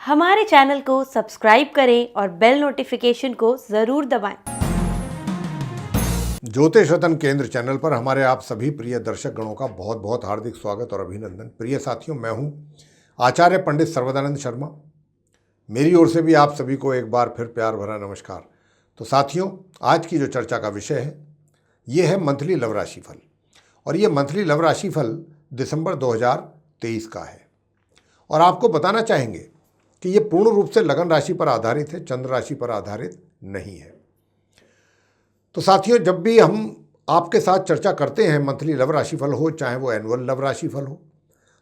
हमारे चैनल को सब्सक्राइब करें और बेल नोटिफिकेशन को ज़रूर दबाएं। ज्योतिष रत्न केंद्र चैनल पर हमारे आप सभी प्रिय दर्शक गणों का बहुत बहुत हार्दिक स्वागत और अभिनंदन। प्रिय साथियों, मैं हूं आचार्य पंडित सर्वदानंद शर्मा। मेरी ओर से भी आप सभी को एक बार फिर प्यार भरा नमस्कार। तो साथियों, आज की जो चर्चा का विषय है ये है मंथली लव राशिफल। और ये मंथली लव राशिफल दिसंबर 2023 का है। और आपको बताना चाहेंगे कि ये पूर्ण रूप से लगन राशि पर आधारित है, चंद्र राशि पर आधारित नहीं है। तो साथियों, जब भी हम आपके साथ चर्चा करते हैं मंथली लव राशिफल हो चाहे वो एनुअल लव राशिफल हो,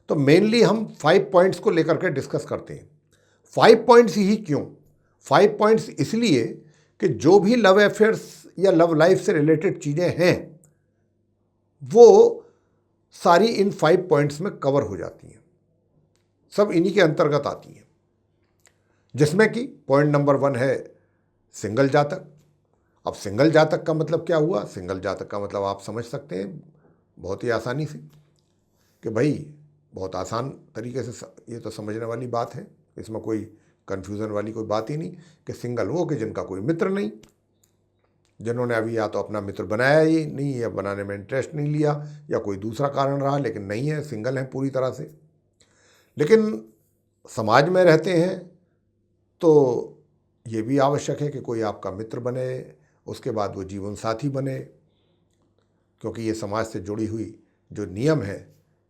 तो मेनली हम 5 पॉइंट्स को लेकर के डिस्कस करते हैं। 5 पॉइंट्स ही क्यों? 5 पॉइंट्स इसलिए कि जो भी लव अफेयर्स या लव लाइफ से रिलेटेड चीज़ें हैं वो सारी इन 5 पॉइंट्स में कवर हो जाती हैं, सब इन्हीं के अंतर्गत आती हैं। जिसमें कि पॉइंट नंबर 1 है सिंगल जातक। अब सिंगल जातक का मतलब क्या हुआ? सिंगल जातक का मतलब आप समझ सकते हैं बहुत ही आसानी से कि भाई बहुत आसान तरीके से ये तो समझने वाली बात है, इसमें कोई कन्फ्यूज़न वाली कोई बात ही नहीं कि सिंगल वो कि जिनका कोई मित्र नहीं, जिन्होंने अभी या तो अपना मित्र बनाया ही नहीं या बनाने में इंटरेस्ट नहीं लिया या कोई दूसरा कारण रहा, लेकिन नहीं है, सिंगल हैं पूरी तरह से। लेकिन समाज में रहते हैं तो ये भी आवश्यक है कि कोई आपका मित्र बने, उसके बाद वो जीवन साथी बने, क्योंकि ये समाज से जुड़ी हुई जो नियम है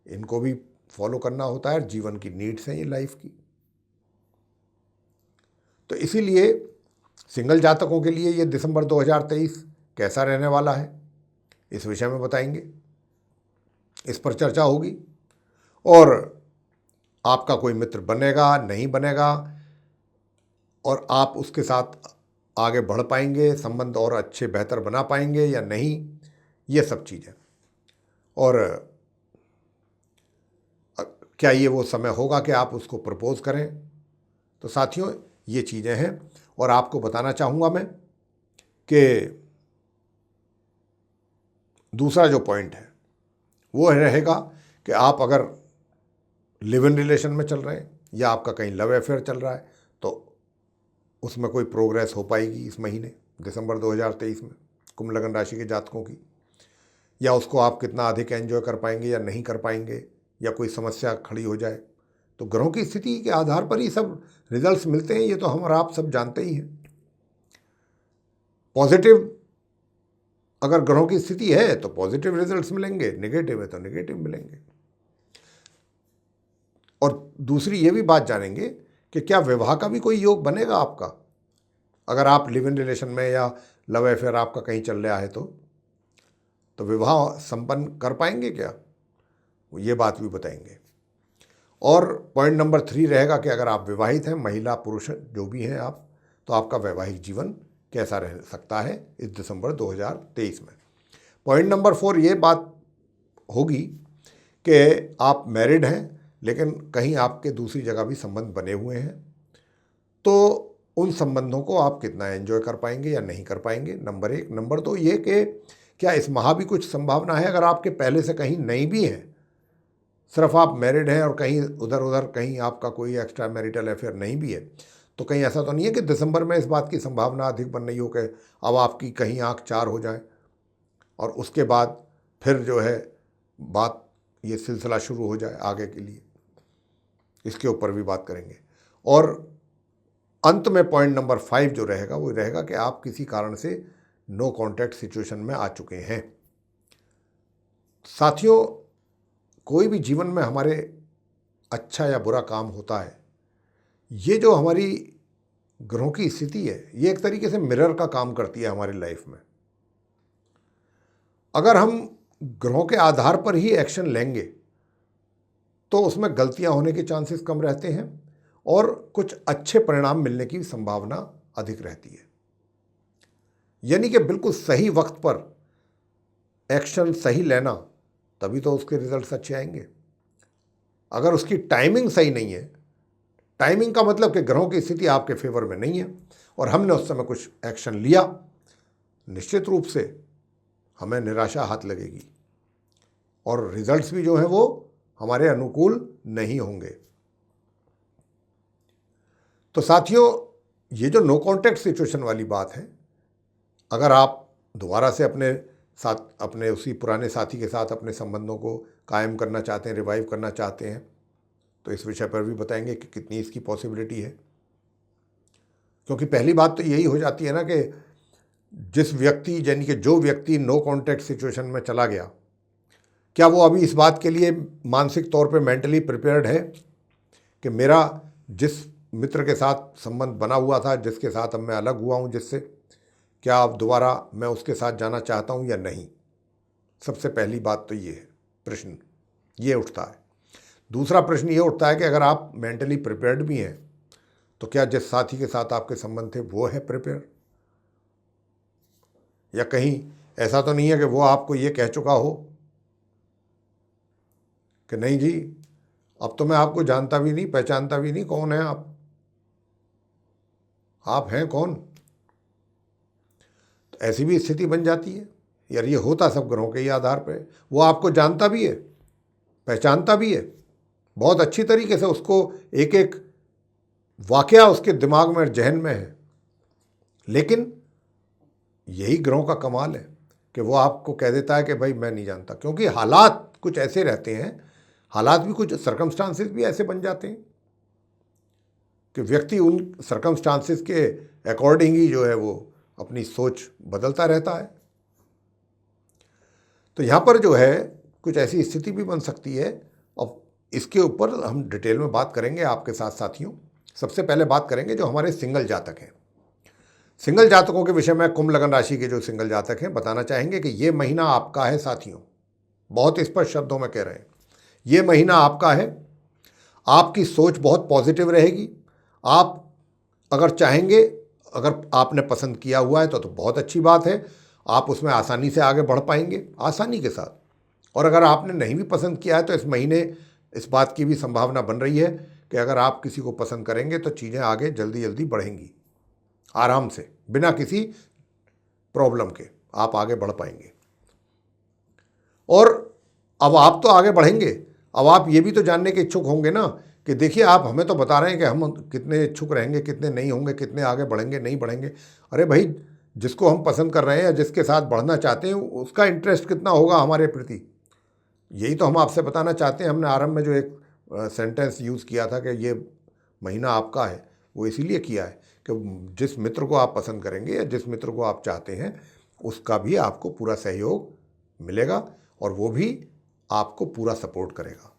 इनको भी फॉलो करना होता है। जीवन की नीड्स हैं ये लाइफ की। तो इसीलिए सिंगल जातकों के लिए ये दिसंबर 2023 कैसा रहने वाला है इस विषय में बताएंगे, इस पर चर्चा होगी। और आपका कोई मित्र बनेगा नहीं बनेगा और आप उसके साथ आगे बढ़ पाएंगे, संबंध और अच्छे बेहतर बना पाएंगे या नहीं, ये सब चीज़ें। और क्या ये वो समय होगा कि आप उसको प्रपोज करें? तो साथियों, ये चीज़ें हैं। और आपको बताना चाहूँगा मैं कि दूसरा जो पॉइंट है वो रहेगा कि आप अगर लिव इन रिलेशन में चल रहे हैं या आपका कहीं लव अफेयर चल रहा है तो उसमें कोई प्रोग्रेस हो पाएगी इस महीने दिसंबर 2023 में कुंभ लगन राशि के जातकों की, या उसको आप कितना अधिक एंजॉय कर पाएंगे या नहीं कर पाएंगे, या कोई समस्या खड़ी हो जाए। तो ग्रहों की स्थिति के आधार पर ही सब रिजल्ट्स मिलते हैं, ये तो हम और आप सब जानते ही हैं। पॉजिटिव अगर ग्रहों की स्थिति है तो पॉजिटिव रिजल्ट्स मिलेंगे, नेगेटिव है तो नेगेटिव मिलेंगे। और दूसरी ये भी बात जानेंगे कि क्या विवाह का भी कोई योग बनेगा आपका, अगर आप लिव इन रिलेशन में या लव अफेयर आपका कहीं चल रहा है तो विवाह संपन्न कर पाएंगे क्या, ये बात भी बताएंगे। और पॉइंट नंबर 3 रहेगा कि अगर आप विवाहित हैं, महिला पुरुष जो भी हैं आप, तो आपका वैवाहिक जीवन कैसा रह सकता है इस दिसंबर 2023 में। पॉइंट नंबर 4 ये बात होगी कि आप मैरिड हैं लेकिन कहीं आपके दूसरी जगह भी संबंध बने हुए हैं, तो उन संबंधों को आप कितना एंजॉय कर पाएंगे या नहीं कर पाएंगे, नंबर 1। नंबर 2 ये कि क्या इस माह भी कुछ संभावना है, अगर आपके पहले से कहीं नहीं भी हैं, सिर्फ आप मैरिड हैं और कहीं उधर कहीं आपका कोई एक्स्ट्रा मैरिटल अफेयर नहीं भी है, तो कहीं ऐसा तो नहीं है कि दिसंबर में इस बात की संभावना अधिक बन रही हो कि अब आपकी कहीं आँख चार हो जाए और उसके बाद फिर जो है बात ये सिलसिला शुरू हो जाए आगे के लिए, इसके ऊपर भी बात करेंगे। और अंत में पॉइंट नंबर 5 जो रहेगा वो रहेगा कि आप किसी कारण से नो कॉन्टैक्ट सिचुएशन में आ चुके हैं। साथियों, कोई भी जीवन में हमारे अच्छा या बुरा काम होता है, ये जो हमारी ग्रहों की स्थिति है ये एक तरीके से मिरर का काम करती है हमारी लाइफ में। अगर हम ग्रहों के आधार पर ही एक्शन लेंगे तो उसमें गलतियां होने के चांसेस कम रहते हैं और कुछ अच्छे परिणाम मिलने की संभावना अधिक रहती है। यानी कि बिल्कुल सही वक्त पर एक्शन सही लेना, तभी तो उसके रिजल्ट्स अच्छे आएंगे। अगर उसकी टाइमिंग सही नहीं है, टाइमिंग का मतलब कि ग्रहों की स्थिति आपके फेवर में नहीं है और हमने उस समय कुछ एक्शन लिया, निश्चित रूप से हमें निराशा हाथ लगेगी और रिजल्ट्स भी जो हैं वो हमारे अनुकूल नहीं होंगे। तो साथियों, ये जो नो कॉन्टैक्ट सिचुएशन वाली बात है, अगर आप दोबारा से अपने उसी पुराने साथी के साथ अपने संबंधों को कायम करना चाहते हैं, रिवाइव करना चाहते हैं, तो इस विषय पर भी बताएंगे कि कितनी इसकी पॉसिबिलिटी है। क्योंकि पहली बात तो यही हो जाती है ना कि जिस व्यक्ति, यानी कि जो व्यक्ति नो कॉन्टैक्ट सिचुएशन में चला गया, क्या वो अभी इस बात के लिए मानसिक तौर पे मेंटली प्रिपेयर्ड है कि मेरा जिस मित्र के साथ संबंध बना हुआ था, जिसके साथ अब मैं अलग हुआ हूँ जिससे, क्या अब दोबारा मैं उसके साथ जाना चाहता हूँ या नहीं? सबसे पहली बात तो ये है, प्रश्न ये उठता है। दूसरा प्रश्न ये उठता है कि अगर आप मेंटली प्रिपेयर्ड भी हैं तो क्या जिस साथी के साथ आपके संबंध थे वो है प्रिपेयर? या कहीं ऐसा तो नहीं है कि वो आपको ये कह चुका हो कि नहीं जी, अब तो मैं आपको जानता भी नहीं, पहचानता भी नहीं, कौन है आप हैं कौन? तो ऐसी भी स्थिति बन जाती है। यार ये होता सब ग्रहों के ही आधार पे। वो आपको जानता भी है, पहचानता भी है, बहुत अच्छी तरीके से उसको एक एक वाकया उसके दिमाग में, जहन में है, लेकिन यही ग्रहों का कमाल है कि वो आपको कह देता है कि भाई मैं नहीं जानता। क्योंकि हालात कुछ ऐसे रहते हैं, हालात भी कुछ सर्कमस्टांसेस भी ऐसे बन जाते हैं कि व्यक्ति उन सर्कमस्टांसेस के अकॉर्डिंग ही जो है वो अपनी सोच बदलता रहता है। तो यहाँ पर जो है कुछ ऐसी स्थिति भी बन सकती है। अब इसके ऊपर हम डिटेल में बात करेंगे आपके साथ साथियों। सबसे पहले बात करेंगे जो हमारे सिंगल जातक हैं। सिंगल जातकों के विषय में कुंभ लगन राशि के जो सिंगल जातक हैं बताना चाहेंगे कि ये महीना आपका है साथियों। बहुत स्पष्ट शब्दों में कह रहे हैं, ये महीना आपका है। आपकी सोच बहुत पॉजिटिव रहेगी। आप अगर चाहेंगे, अगर आपने पसंद किया हुआ है तो बहुत अच्छी बात है, आप उसमें आसानी से आगे बढ़ पाएंगे, आसानी के साथ। और अगर आपने नहीं भी पसंद किया है तो इस महीने इस बात की भी संभावना बन रही है कि अगर आप किसी को पसंद करेंगे तो चीज़ें आगे जल्दी जल्दी बढ़ेंगी, आराम से, बिना किसी प्रॉब्लम के आप आगे बढ़ पाएंगे। और अब आप तो आगे बढ़ेंगे, अब आप ये भी तो जानने के इच्छुक होंगे ना कि देखिए, आप हमें तो बता रहे हैं कि हम कितने इच्छुक रहेंगे, कितने नहीं होंगे, कितने आगे बढ़ेंगे, नहीं बढ़ेंगे। अरे भाई, जिसको हम पसंद कर रहे हैं या जिसके साथ बढ़ना चाहते हैं उसका इंटरेस्ट कितना होगा हमारे प्रति, यही तो हम आपसे बताना चाहते हैं। हमने आरंभ में जो एक सेंटेंस यूज़ किया था कि ये महीना आपका है, वो इसीलिए किया है कि जिस मित्र को आप पसंद करेंगे या जिस मित्र को आप चाहते हैं उसका भी आपको पूरा सहयोग मिलेगा और वो भी आपको पूरा सपोर्ट करेगा।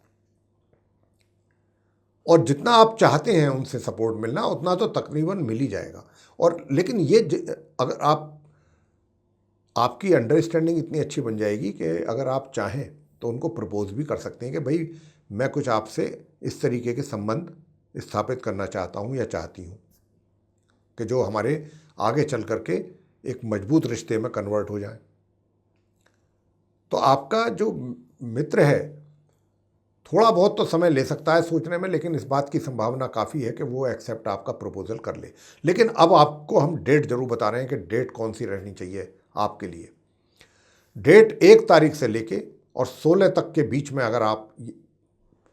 और जितना आप चाहते हैं उनसे सपोर्ट मिलना, उतना तो तकरीबन मिल ही जाएगा। और लेकिन ये अगर आपकी अंडरस्टैंडिंग इतनी अच्छी बन जाएगी कि अगर आप चाहें तो उनको प्रपोज भी कर सकते हैं कि भाई मैं कुछ आपसे इस तरीके के संबंध स्थापित करना चाहता हूँ या चाहती हूँ कि जो हमारे आगे चल करके एक मजबूत रिश्ते में कन्वर्ट हो जाए। तो आपका जो मित्र है थोड़ा बहुत तो समय ले सकता है सोचने में, लेकिन इस बात की संभावना काफ़ी है कि वो एक्सेप्ट आपका प्रपोजल कर ले। लेकिन अब आपको हम डेट जरूर बता रहे हैं कि डेट कौन सी रहनी चाहिए आपके लिए। डेट 1 तारीख से लेके और 16 तक के बीच में अगर आप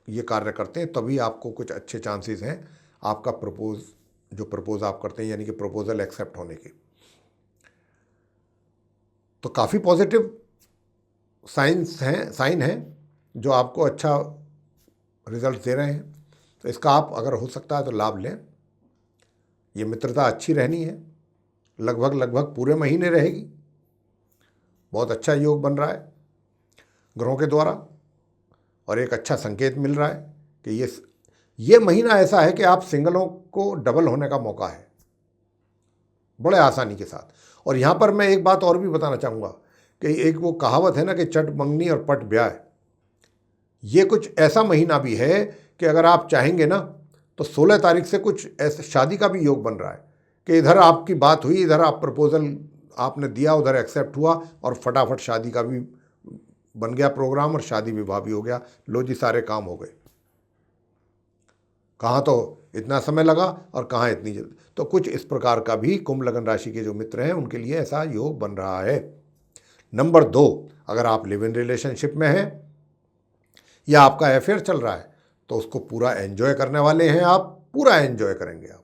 ये कार्य करते हैं तभी आपको कुछ अच्छे चांसेस हैं आपका प्रपोज आप करते हैं, यानी कि प्रपोजल एक्सेप्ट होने के। तो काफ़ी पॉजिटिव साइन है जो आपको अच्छा रिजल्ट दे रहे हैं। तो इसका आप अगर हो सकता है तो लाभ लें। ये मित्रता अच्छी रहनी है, लगभग पूरे महीने रहेगी। बहुत अच्छा योग बन रहा है ग्रहों के द्वारा और एक अच्छा संकेत मिल रहा है कि ये महीना ऐसा है कि आप सिंगलों को डबल होने का मौका है बड़े आसानी के साथ। और यहाँ पर मैं एक बात और भी बताना चाहूँगा कि एक वो कहावत है ना कि चट मंगनी और पट ब्याह, ये कुछ ऐसा महीना भी है कि अगर आप चाहेंगे ना तो 16 तारीख से कुछ ऐसे शादी का भी योग बन रहा है कि इधर आपकी बात हुई, इधर आप प्रपोजल आपने दिया, उधर एक्सेप्ट हुआ और फटाफट शादी का भी बन गया प्रोग्राम और शादी विवाह भी हो गया। लो जी, सारे काम हो गए। कहाँ तो इतना समय लगा और कहाँ इतनी जल्दी। तो कुछ इस प्रकार का भी कुंभ लगन राशि के जो मित्र हैं उनके लिए ऐसा योग बन रहा है। नंबर 2, अगर आप लिव इन रिलेशनशिप में हैं या आपका अफेयर चल रहा है तो उसको पूरा एंजॉय करने वाले हैं आप, पूरा एंजॉय करेंगे आप।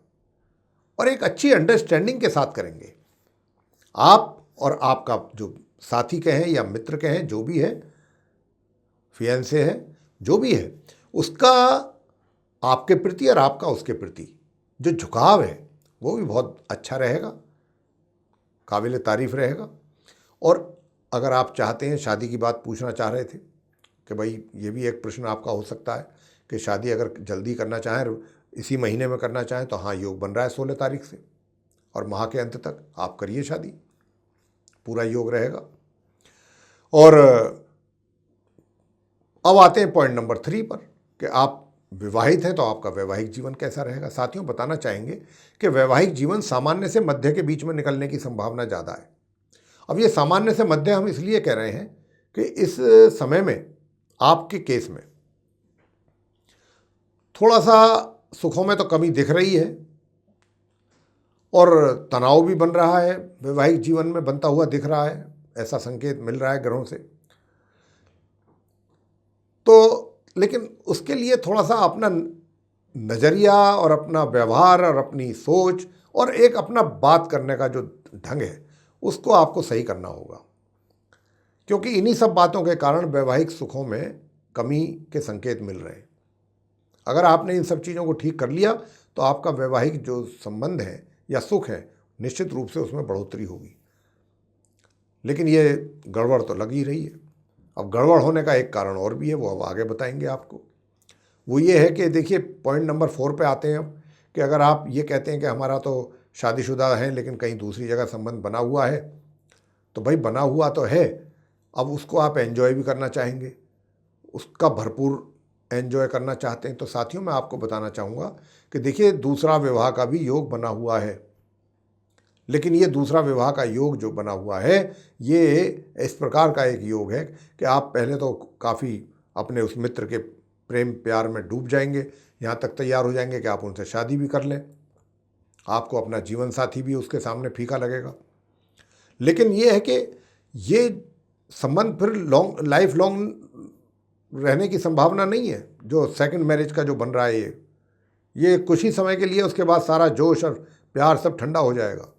और एक अच्छी अंडरस्टैंडिंग के साथ करेंगे। आप और आपका जो साथी कहें या मित्र कहें, जो भी है, फियांसे है, जो भी है, उसका आपके प्रति और आपका उसके प्रति जो झुकाव है वो भी बहुत अच्छा रहेगा, काबिल तारीफ रहेगा। और अगर आप चाहते हैं, शादी की बात पूछना चाह रहे थे कि भाई ये भी एक प्रश्न आपका हो सकता है कि शादी अगर जल्दी करना चाहें, इसी महीने में करना चाहें, तो हाँ, योग बन रहा है 16 तारीख से और माह के अंत तक आप करिए शादी, पूरा योग रहेगा। और अब आते हैं पॉइंट नंबर 3 पर कि आप विवाहित हैं तो आपका वैवाहिक जीवन कैसा रहेगा। साथियों, बताना चाहेंगे कि वैवाहिक जीवन सामान्य से मध्य के बीच में निकलने की संभावना ज़्यादा है। अब ये सामान्य से मध्य हम इसलिए कह रहे हैं कि इस समय में आपके केस में थोड़ा सा सुखों में तो कमी दिख रही है और तनाव भी बन रहा है, वैवाहिक जीवन में बनता हुआ दिख रहा है, ऐसा संकेत मिल रहा है ग्रहों से। तो लेकिन उसके लिए थोड़ा सा अपना नज़रिया और अपना व्यवहार और अपनी सोच और एक अपना बात करने का जो ढंग है उसको आपको सही करना होगा, क्योंकि इन्हीं सब बातों के कारण वैवाहिक सुखों में कमी के संकेत मिल रहे हैं। अगर आपने इन सब चीज़ों को ठीक कर लिया तो आपका वैवाहिक जो संबंध है या सुख है, निश्चित रूप से उसमें बढ़ोतरी होगी। लेकिन ये गड़बड़ तो लग ही रही है। अब गड़बड़ होने का एक कारण और भी है, वो अब आगे बताएंगे आपको। वो ये है कि देखिए, पॉइंट नंबर 4 पे आते हैं अब कि अगर आप ये कहते हैं कि हमारा तो शादीशुदा है लेकिन कहीं दूसरी जगह संबंध बना हुआ है, तो भाई बना हुआ तो है, अब उसको आप एंजॉय भी करना चाहेंगे, उसका भरपूर एंजॉय करना चाहते हैं। तो साथियों, मैं आपको बताना चाहूँगा कि देखिए, दूसरा विवाह का भी योग बना हुआ है, लेकिन ये दूसरा विवाह का योग जो बना हुआ है ये इस प्रकार का एक योग है कि आप पहले तो काफ़ी अपने उस मित्र के प्रेम प्यार में डूब जाएंगे, यहाँ तक तैयार हो जाएंगे कि आप उनसे शादी भी कर लें, आपको अपना जीवन साथी भी उसके सामने फीका लगेगा। लेकिन ये है कि ये संबंध फिर लाइफ लॉन्ग रहने की संभावना नहीं है। जो सेकंड मैरिज का जो बन रहा है ये कुछ ही समय के लिए, उसके बाद सारा जोश और प्यार सब ठंडा हो जाएगा।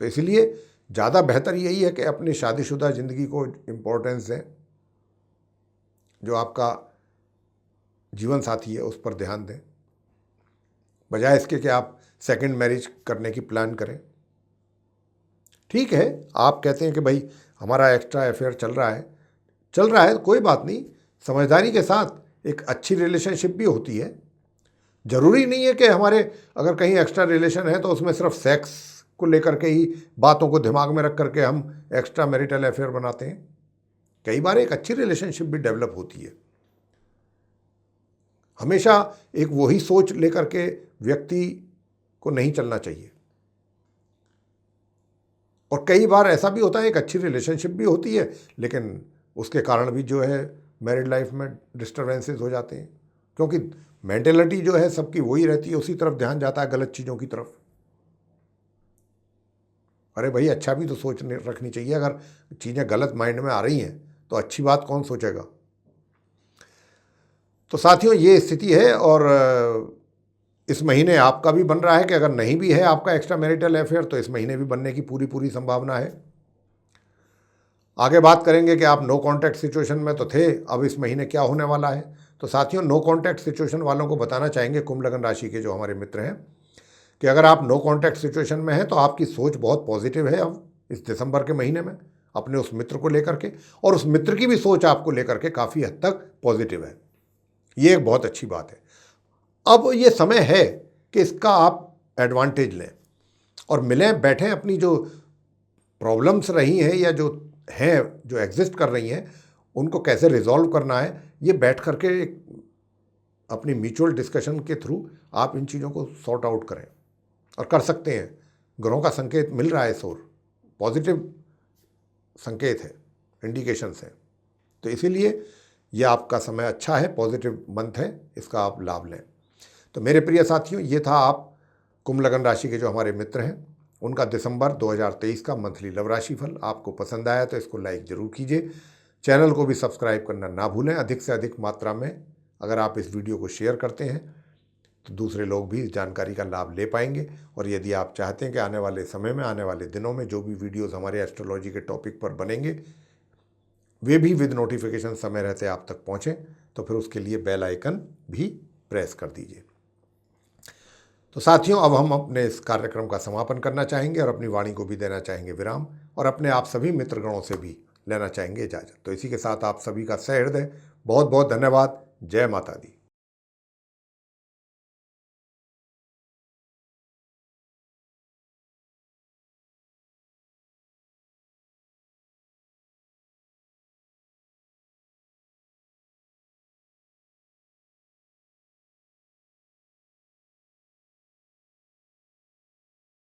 तो इसलिए ज़्यादा बेहतर यही है कि अपनी शादीशुदा ज़िंदगी को इम्पोर्टेंस दें, जो आपका जीवन साथी है उस पर ध्यान दें, बजाय इसके कि आप सेकंड मैरिज करने की प्लान करें। ठीक है, आप कहते हैं कि भाई हमारा एक्स्ट्रा अफेयर चल रहा है, कोई बात नहीं, समझदारी के साथ एक अच्छी रिलेशनशिप भी होती है। ज़रूरी नहीं है कि हमारे अगर कहीं एक्स्ट्रा रिलेशन है तो उसमें सिर्फ सेक्स को लेकर के ही बातों को दिमाग में रख करके हम एक्स्ट्रा मैरिटल अफेयर बनाते हैं। कई बार एक अच्छी रिलेशनशिप भी डेवलप होती है। हमेशा एक वही सोच लेकर के व्यक्ति को नहीं चलना चाहिए। और कई बार ऐसा भी होता है, एक अच्छी रिलेशनशिप भी होती है लेकिन उसके कारण भी जो है मैरिड लाइफ में डिस्टर्बेंसेस हो जाते हैं, क्योंकि मेंटेलिटी जो है सबकी वही रहती है, उसी तरफ ध्यान जाता है, गलत चीज़ों की तरफ। अरे भाई, अच्छा भी तो सोच रखनी चाहिए। अगर चीज़ें गलत माइंड में आ रही हैं तो अच्छी बात कौन सोचेगा। तो साथियों, ये स्थिति है। और इस महीने आपका भी बन रहा है कि अगर नहीं भी है आपका एक्स्ट्रा मैरिटल अफेयर तो इस महीने भी बनने की पूरी संभावना है। आगे बात करेंगे कि आप नो कॉन्टैक्ट सिचुएशन में तो थे, अब इस महीने क्या होने वाला है। तो साथियों, नो कॉन्टैक्ट सिचुएशन वालों को बताना चाहेंगे, कुंभ लग्न राशि के जो हमारे मित्र हैं, कि अगर आप नो कॉन्टैक्ट सिचुएशन में हैं तो आपकी सोच बहुत पॉजिटिव है अब इस दिसंबर के महीने में अपने उस मित्र को लेकर के, और उस मित्र की भी सोच आपको लेकर के काफ़ी हद तक पॉजिटिव है। ये एक बहुत अच्छी बात है। अब ये समय है कि इसका आप एडवांटेज लें और मिलें बैठें, अपनी जो प्रॉब्लम्स रही हैं या जो हैं, जो एग्जिस्ट कर रही हैं, उनको कैसे रिजॉल्व करना है, ये बैठ करके अपनी म्यूचुअल डिस्कशन के थ्रू आप इन चीज़ों को सॉर्ट आउट करें और कर सकते हैं। ग्रहों का संकेत मिल रहा है, इस पॉजिटिव संकेत है, इंडिकेशंस हैं। तो इसीलिए ये आपका समय अच्छा है, पॉजिटिव मंथ है, इसका आप लाभ लें। तो मेरे प्रिय साथियों, ये था आप कुंभ लग्न राशि के जो हमारे मित्र हैं उनका दिसंबर 2023 का मंथली लव राशि फल। आपको पसंद आया तो इसको लाइक ज़रूर कीजिए, चैनल को भी सब्सक्राइब करना ना भूलें। अधिक से अधिक मात्रा में अगर आप इस वीडियो को शेयर करते हैं तो दूसरे लोग भी इस जानकारी का लाभ ले पाएंगे। और यदि आप चाहते हैं कि आने वाले समय में, आने वाले दिनों में जो भी वीडियोस हमारे एस्ट्रोलॉजी के टॉपिक पर बनेंगे वे भी विद नोटिफिकेशन समय रहते आप तक पहुँचें, तो फिर उसके लिए बेल आइकन भी प्रेस कर दीजिए। तो साथियों, अब हम अपने इस कार्यक्रम का समापन करना चाहेंगे और अपनी वाणी को भी देना चाहेंगे विराम, और अपने आप सभी मित्रगणों से भी लेना चाहेंगे इजाज़त। तो इसी के साथ आप सभी का सहृदय बहुत बहुत धन्यवाद। जय माता दी।